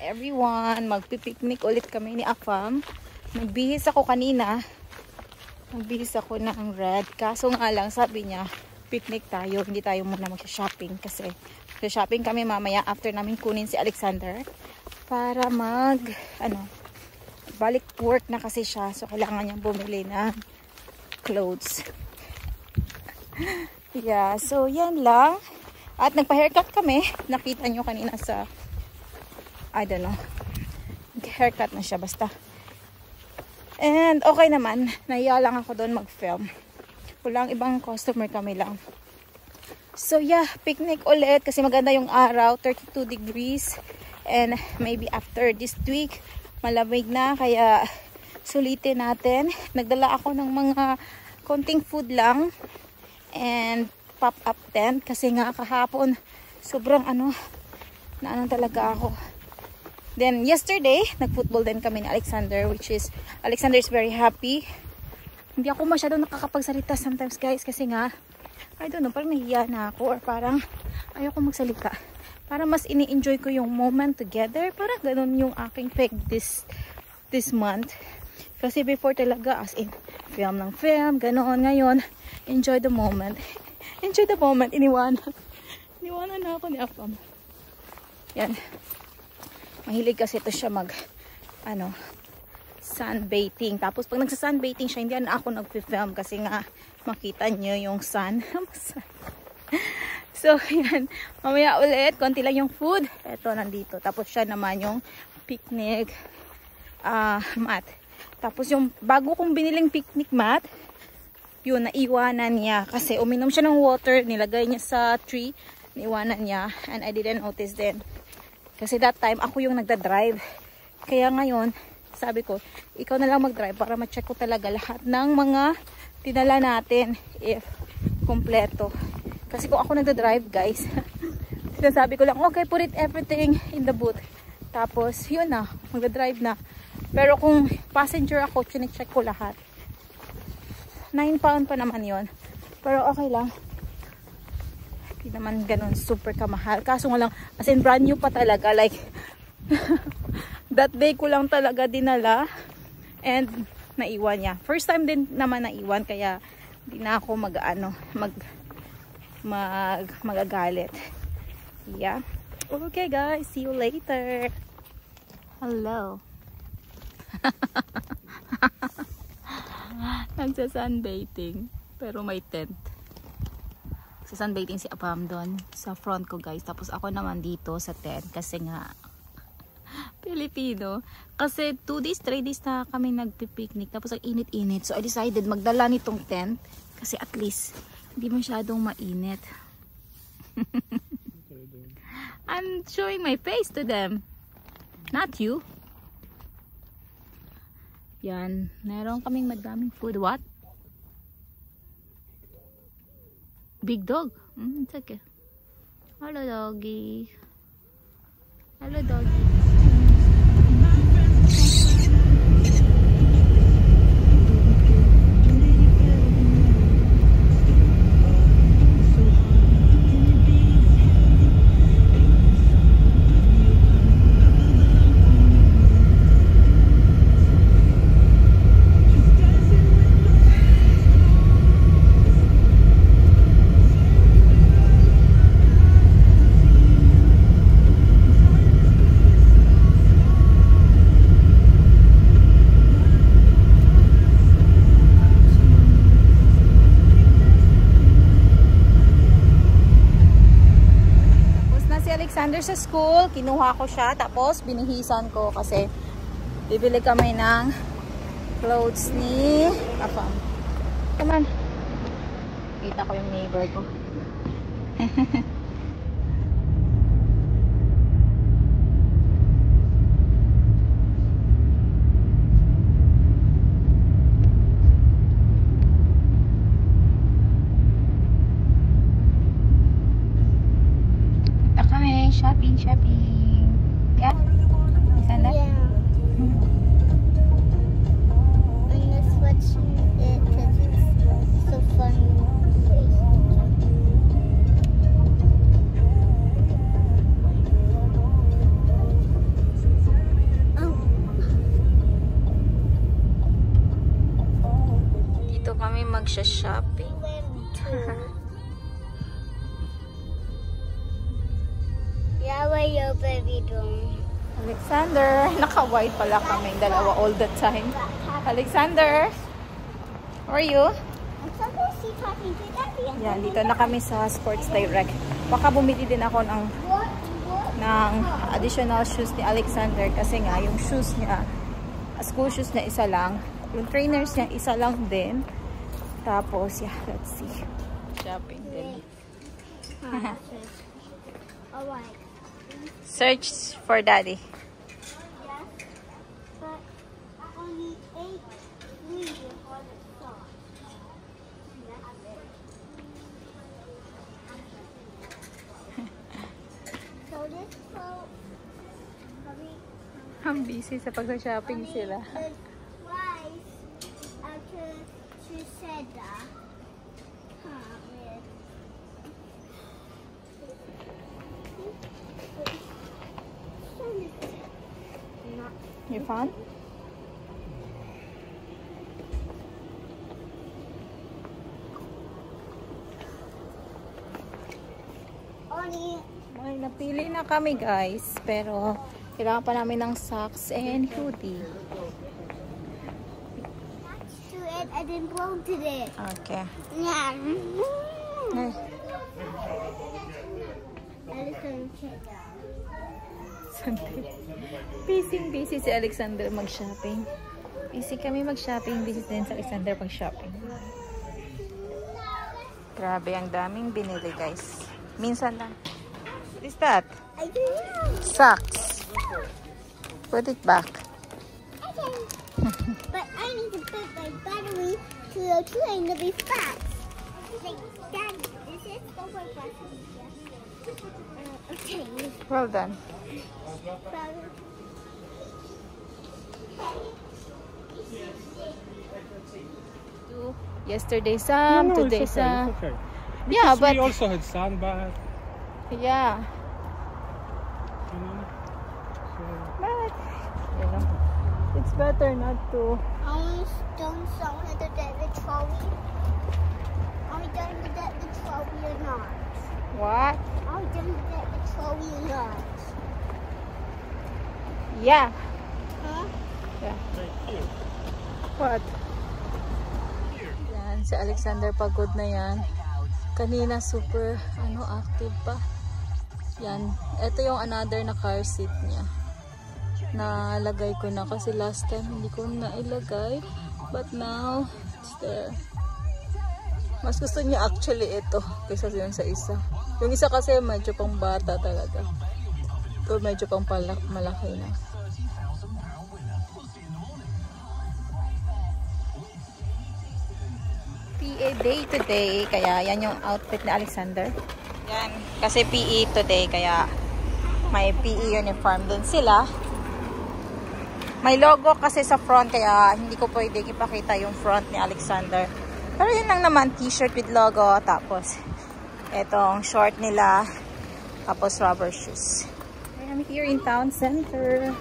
everyone, magpipiknik ulit kami ni Afam. Nagbihis ako kanina. Nagbihis ako ng red. Kaso nga lang, sabi niya, picnic tayo. Hindi tayo muna mag-shopping kasi shopping kami mamaya after namin kunin si Alexander para balik work na kasi siya. So, kailangan niyang bumili ng clothes. Yeah, so yan lang. At nagpa-haircut kami. Nakita nyo kanina sa I don't know. Haircut na siya basta. And okay naman. Nahiya lang ako doon mag-film. Walang ibang customer, kami lang. So yeah, picnic ulit kasi maganda yung araw. 32 degrees. And maybe after this week, malamig na. Kaya sulitin natin. Nagdala ako ng mga konting food lang. And pop-up tent. Kasi nga kahapon, sobrang naano talaga ako. Then, yesterday, nag-football din kami ni Alexander, which is, Alexander is very happy. Hindi ako masyadong nakakapagsalita sometimes, guys, kasi nga, I don't know, parang nahiya na ako, or parang ayoko magsalita. Para mas ini-enjoy ko yung moment together, parang ganun yung aking peg this month. Kasi before talaga, as in, film ng film, ganoon. Ngayon, enjoy the moment. Enjoy the moment, iniwanan na ako ni Afam. Yan. Mahilig kasi ito siya sunbathing. Tapos pag nagsa-sunbathing siya, hindi na ako nag-film kasi nga makita niyo yung sun. So, yan. Mamaya ulit, konti lang yung food. Ito, nandito. Tapos siya naman yung picnic mat. Tapos yung bago kong biniling picnic mat, yun, naiwanan niya. Kasi uminom siya ng water, nilagay niya sa tree, naiwanan niya. And I didn't notice then. Kasi that time, ako yung nagda-drive. Kaya ngayon, sabi ko, ikaw na lang mag-drive para ma-check ko talaga lahat ng mga tinala natin if kompleto. Kasi kung ako nagda-drive, guys, sinasabi ko lang, okay, put it everything in the boot. Tapos, yun na, magda-drive na. Pero kung passenger ako, chinecheck ko lahat. 9 pound pa naman yun. Pero okay lang. Hindi naman ganun super kamahal. Kaso nga lang, as in brand new pa talaga. Like, that day ko lang talaga dinala. And, naiwan niya. First time din naman naiwan. Kaya, hindi na ako magagalit. Yeah. Okay guys, see you later. Hello. Nagsa-sunbathing. Pero may tent. Sa sunbathing si Apam doon sa front ko, guys. Tapos ako naman dito sa tent kasi nga Pilipino. Kasi 2 days, 3 days na kami nagpipiknik. Tapos ang init-init. So I decided magdala nitong tent kasi at least hindi masyadong mainit. I'm showing my face to them. Not you. Yan. Meron kaming madaming food. What? Big dog. It's okay. Hello, doggy. Hello, doggy. Alexander sa school, kinuha ko siya, tapos binihisan ko kasi bibili kami ng clothes ni Afam. Come on. Kita ko yung neighbor ko. Shopping. Yeah? Sana? Yeah. And let's watch it because it's so fun. magsha-shopping. Yeah, where your baby doing? Alexander, naka-white pala kaming dalawa all the time. Alexander, how are you? I'm supposed to talking to Daddy. Yan, dito na kami sa Sports Direct. Baka bumili din ako ng additional shoes ni Alexander kasi nga yung shoes niya, school shoes niya isa lang. Yung trainers niya isa lang din. Tapos, yeah, let's see. Shopping din. Alright. Search for Daddy. Yeah. But only 8 readers on the song. So this quote, Ang busy sa pag-shopping sila. Twice after she said that. You found? May napili na kami guys, pero kailangan pa namin ng socks and hoodie. To it, I didn't blow to it. Okay. Yeah. Ay. Busy si Alexander mag-shopping. Busy kami mag-shopping, busy din si Alexander mag-shopping. Grabe, ang daming binili guys. Minsan lang. What is that? I don't know. Socks. Put it back. Okay. But I need to put my battery to the train to be fast. Like, Daddy, this is over battery. Okay. Well done. Yesterday some, today it's okay, some. it's okay. Yeah, Because but we also had sun bath, yeah, you know. So, but you know, it's better not to. I want to someone to get the trolley. Are we done to get the trolley or not? What? Are we done to get the trolley or not? Yeah. Huh? Yeah. right here. What? Yan, si Alexander pagod na yan. Kanina super, active pa. Yan. Ito yung another na car seat niya. Nalagay ko na kasi last time hindi ko na ilagay. But now, it's there. Mas gusto niya actually ito kaysa yung sa isa. Yung isa kasi medyo pang bata talaga. Ito medyo pang malaki na. PE day today, kaya yan yung outfit ni Alexander. Yan, kasi PE today, kaya may PE uniform din sila. May logo kasi sa front, kaya hindi ko pwedeng ipakita yung front ni Alexander. Pero yun lang naman, t-shirt with logo, tapos etong short nila, tapos rubber shoes. I'm here in town center.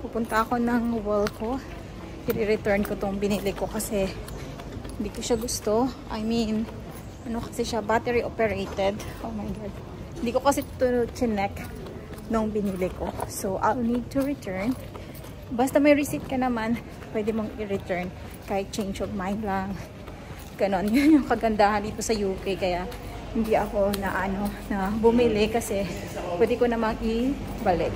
Pupunta ako ng wall ko. I-return ko tong binili ko kasi hindi ko siya gusto. I mean, kasi siya battery operated. Oh my god. Hindi ko kasi ito chinek nung binili ko. So, I'll need to return. Basta may receipt ka naman, pwede mong i-return. Kahit change of mind lang. Ganon. Yun yung kagandahan dito sa UK. Kaya, hindi ako na bumili kasi pwede ko namang ibalik.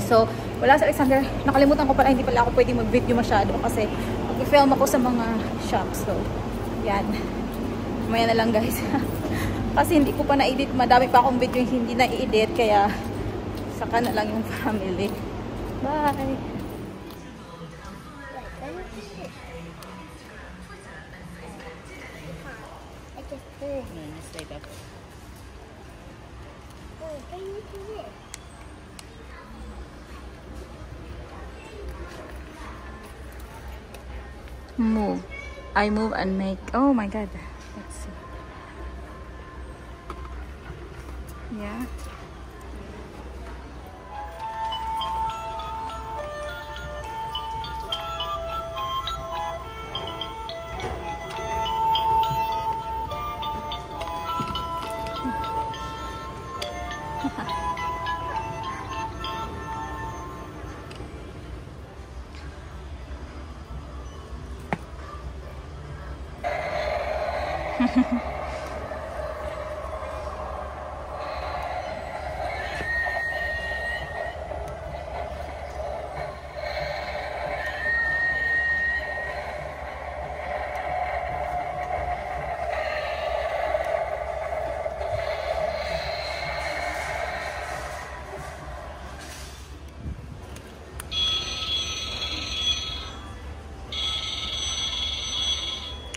So, wala sa Alexander. Nakalimutan ko pala, hindi pala ako pwede mag-video masyado kasi mag-film ako sa mga shops. So, yan. Maya na lang guys. Kasi hindi ko pa na-edit. Madami pa akong video yung hindi na-edit. Kaya, saka na lang yung family. Bye! Move. I move and make. Oh my god. Let's see. Yeah.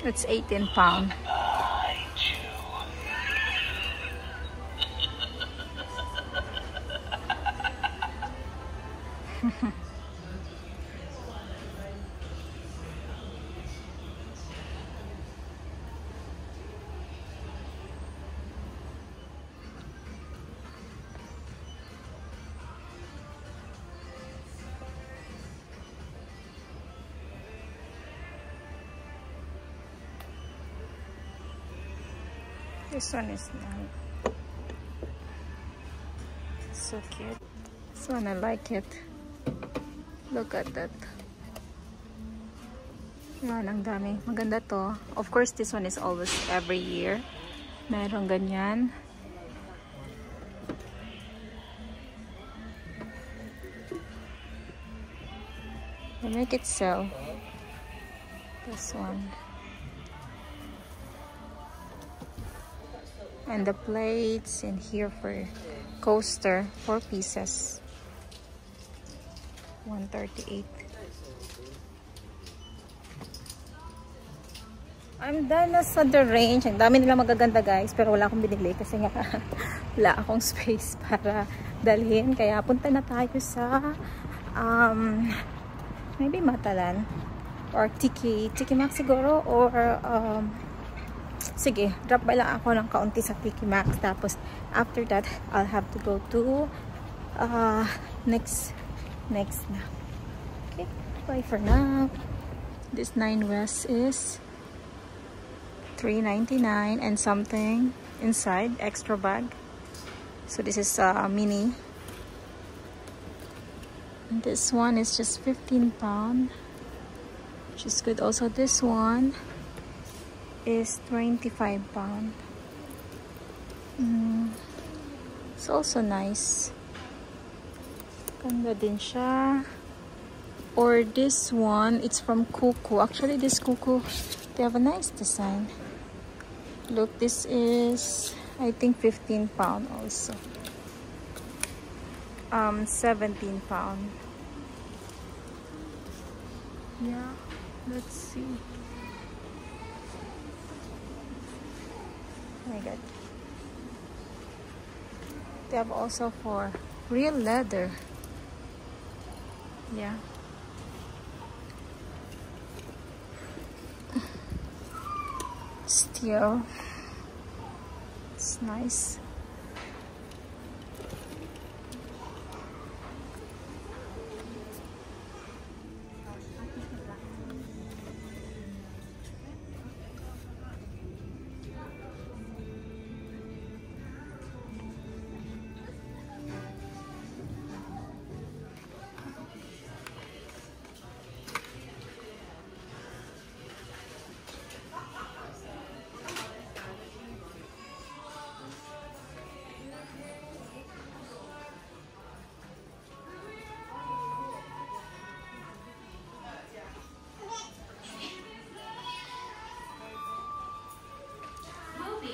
It's 18 pounds. This one is nice. So cute. This one I like it. Look at that. Yan, ang dami. Maganda to. Of course, this one is always every year. Meron ganyan. They make it sell. This one. And the plates in here for coaster, 4 pieces. 138. I'm done na sa The Range. Ang dami nila magaganda guys, pero wala akong binili kasi nga wala akong space para dalhin. Kaya punta na tayo sa maybe Matalan or Tiki Max siguro, or sige, drop by lang ako ng kaunti sa Tiki Max. Tapos, after that, I'll have to go to next na. Okay, bye for now. This 9 West is $3.99 and something inside, extra bag. So, this is mini. And this one is just 15 pounds, which is good. Also, this one is 25 pounds. It's also nice. Ganda din siya. Or this one, it's from Kuku. Actually, this Kuku, they have a nice design. Look, this is, I think, 15 pounds also. 17 pounds. Yeah, let's see. Oh my god. They have also for real leather. Yeah. Steel. It's nice.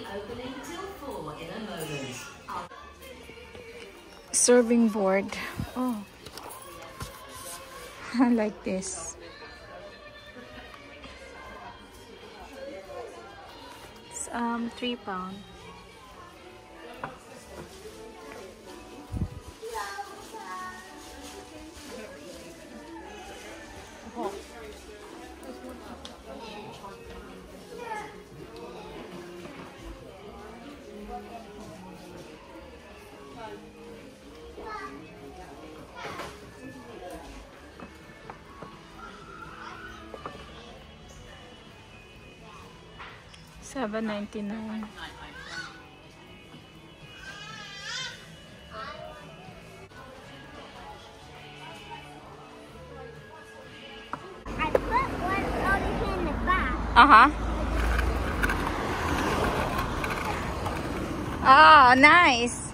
Opening till 4 in a moment. Serving board. Oh, I like this. It's 3 pounds. Oh. $7.99. I put one over here in the back. Uh-huh. Oh, nice.